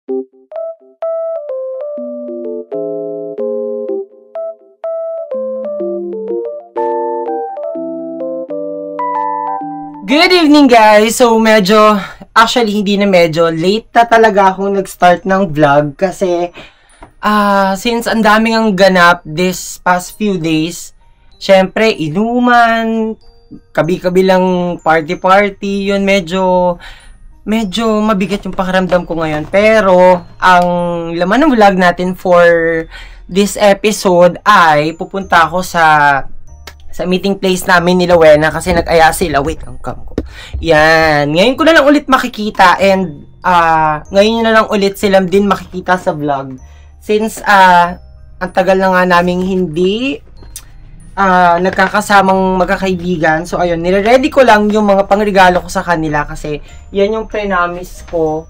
Good evening guys! So actually hindi na medyo, late na talaga akong nag-start ng vlog kasi since ang daming ang ganap this past few days, syempre inuman, kabi-kabilang party-party, yun medyo mabigat yung pakiramdam ko ngayon. Pero ang laman ng vlog natin for this episode ay pupunta ako sa meeting place namin nila Wena kasi nag-aya sila. Wait, ang cam ko. Yan. Ngayon ko na lang ulit makikita and ngayon na lang ulit silang din makikita sa vlog. Since ang tagal na nga naming hindi nagkakasamang magkakaibigan. So, ayun. Nire-ready ko lang yung mga pangregalo ko sa kanila kasi yan yung pre-namis ko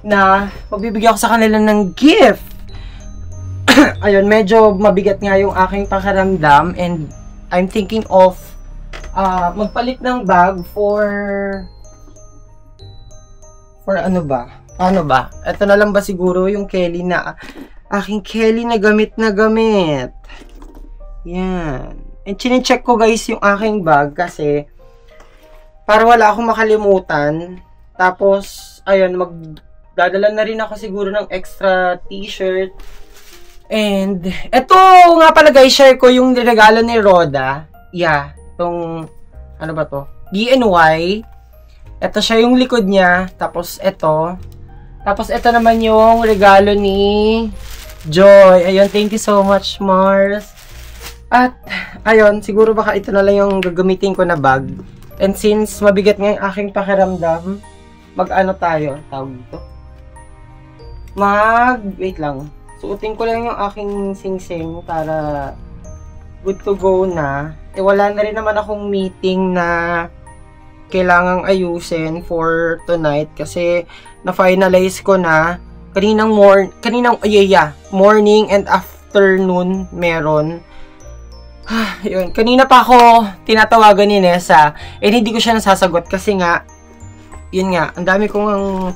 na magbibigyan ko sa kanila ng gift. Ayun, medyo mabigat nga yung aking pakiramdam and I'm thinking of magpalit ng bag for ano ba? Ano ba? Ito na lang ba siguro yung Kelly na aking Kelly na gamit na gamit. Yan. And chine-check ko guys yung aking bag kasi para wala akong makalimutan. Tapos ayun, magdadala na rin ako siguro ng extra t-shirt. And, eto nga pala guys, share ko yung regalo ni Roda. Yeah, itong, ano ba to? DNY. Ito siya yung likod niya. Tapos, ito. Tapos, ito naman yung regalo ni Joy. Ayun, thank you so much, Mars. At, ayun, siguro baka ito na lang yung gagamitin ko na bag. And since mabigat nga yung aking pakiramdam, mag-ano tayo? Tawag dito? Wait lang. Suotin ko lang yung aking sing-sing para good to go na. Eh, wala na rin naman akong meeting na kailangang ayusin for tonight kasi na-finalize ko na kaninang morning and afternoon meron. Yun. Kanina pa ako tinatawagan ni Nessa and hindi ko siya nasasagot kasi nga, yun nga, ang dami kong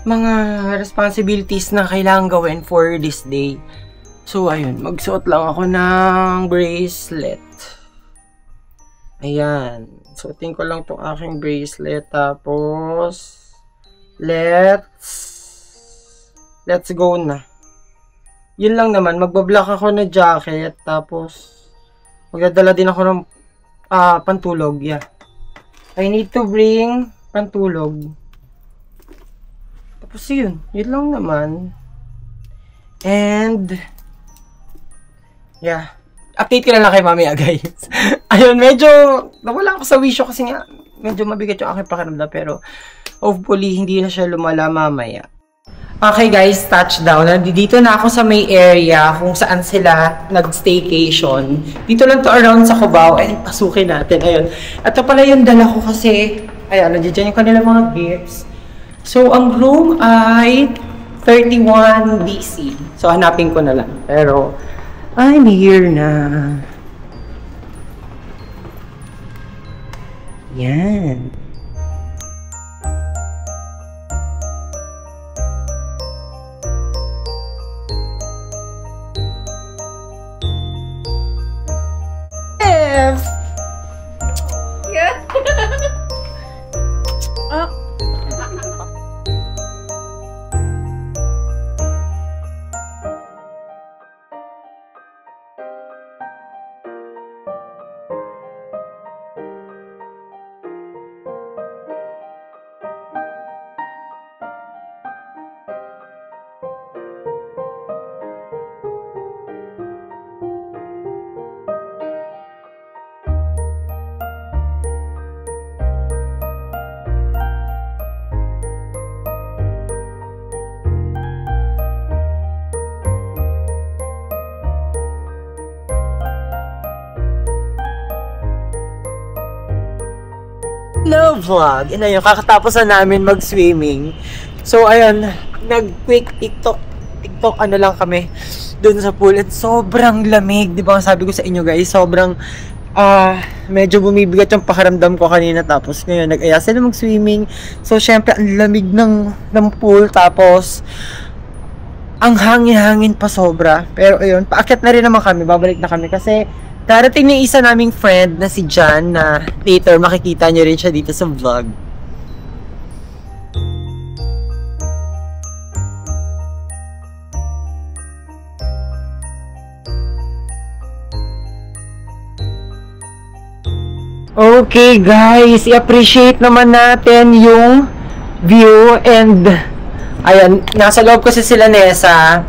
mga responsibilities na kailangan gawin for this day. So, ayun. Magsuot lang ako ng bracelet. Ayan. Suotin ko lang itong aking bracelet. Tapos, let's go na. Yun lang naman. Magbablock ako na jacket. Tapos, magdadala din ako ng pantulog. Yeah. I need to bring pantulog. Tapos yun lang naman. And, yeah. Update ko na lang kay mamaya, guys. Ayun, medyo, nawala ako sa wisyo kasi nga, medyo mabigat yung aking pakiramdam. Pero, hopefully, hindi na siya lumala mamaya. Okay, guys, touchdown. Dito na ako sa may area kung saan sila nag-staycation. Dito lang to around sa Cubao. And, pasukin natin. Ayun. Ito pala yung dala ko kasi, ayan, nandiyan yung kanilang mga gifts. So, ang room ay 31 BC. So, hanapin ko na lang. Pero, I'm here na. Yan. F! Yeah! Oh! Hello vlog! Ina yun, kakatapos na namin mag-swimming. So, ayun, nag-quick TikTok ano lang kami dun sa pool. At sobrang lamig. Di ba sabi ko sa inyo guys, sobrang medyo bumibigat yung pakiramdam ko kanina, tapos ngayon nag-aya sila mag-swimming. So syempre ang lamig ng pool, tapos ang hangin-hangin pa sobra. Pero ayun, paakyat na rin naman kami, babalik na kami kasi darating yung isa naming friend na si Jan, na later makikita nyo rin siya dito sa vlog. Okay guys, i-appreciate naman natin yung view, and ayan, nasa loob kasi sila Nessa,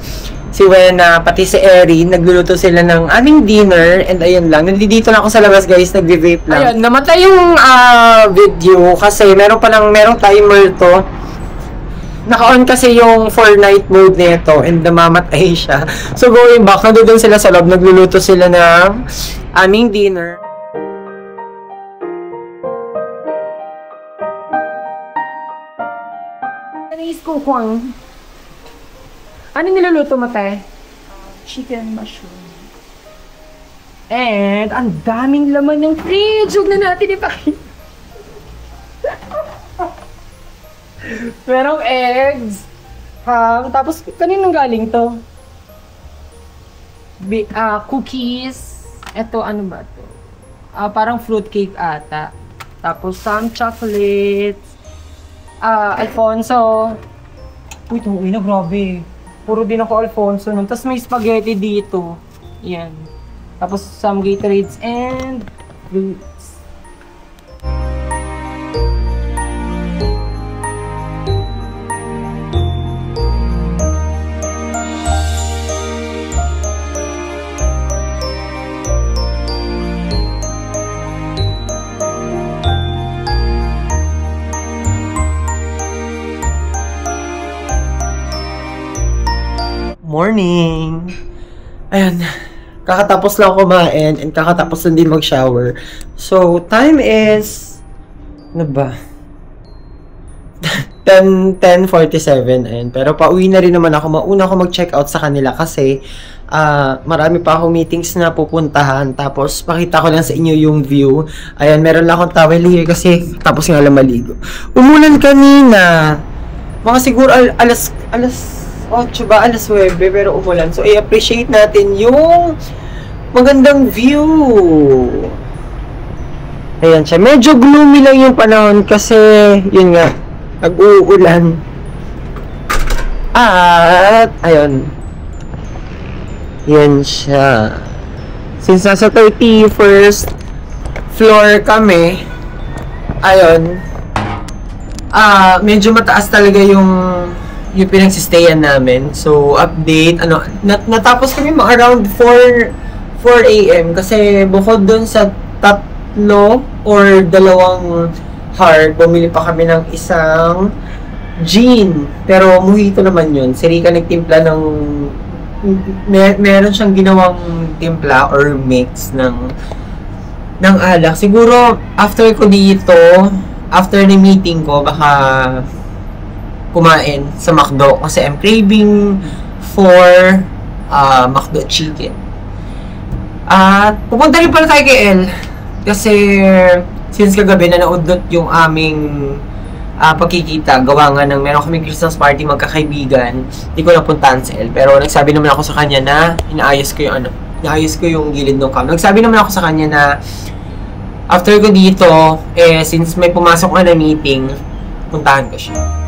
si Wena, pati si Erin, nagluluto sila ng aming dinner, and ayun lang, nandito lang ako sa labas guys, nagve-vape lang. Ayun, namatay yung video kasi merong timer to. Naka-on kasi yung for night mode nito, and namamatay siya. So going back, nandun sila sa loob, nagluluto sila ng aming dinner. Kukwang. Ano niluluto mo, te? Chicken mushroom. And ang daming laman ng fridge. Huwag na natin ipakita. Merong eggs. Tapos, kaninong galing to? Cookies. Ito, ano ba to? Parang fruit cake ata. Tapos, some chocolates. Alfonso. Uy, tuwi na, grabe. Puro din ako Alfonso nun. Tapos may spaghetti dito. Yan. Tapos some Gatorades and fruits. Morning! Ayan, kakatapos lang kumain and kakatapos lang din mag-shower. So, time is, ano ba? 10:47, ayan. Pero pauwi na rin naman ako. Mauna ako mag-check out sa kanila kasi marami pa akong meetings na pupuntahan. Tapos, pakita ko lang sa inyo yung view. Ayan, meron lang akong towel here kasi tapos nga lang maligo. Umulan kanina. Mga siguro alas 8 ba? Alas 9, pero umulan. So, i-appreciate natin yung magandang view. Ayan siya. Medyo gloomy lang yung panahon kasi, yun nga, nag-uulan. At, ayun. Yan siya. Since nasa 31st floor kami, ayun, medyo mataas talaga yung pinagsistayan namin. So, update, natapos kami around 4 AM kasi bukod dun sa 3 or 2 hard, bumili pa kami ng isang gin. Pero mojito naman yun. Si Rika nagtimpla ng meron siyang ginawang timpla or mix ng alak. Siguro, after ko dito, after ni meeting ko, baka kumain sa McDo kasi I'm craving for McDo chicken. At pupunta rin pala tayo kay El kasi since kagabi na naudot yung aming pagkikita, gawa nga ng meron kaming Christmas party magkakaibigan. Hindi ko napuntahan si El, pero nagsabi naman ako sa kanya na inaayos ko yung gilid ng cam. Nagsabi naman ako sa kanya na after ko dito, since may pumasok na meeting, puntahan ko siya.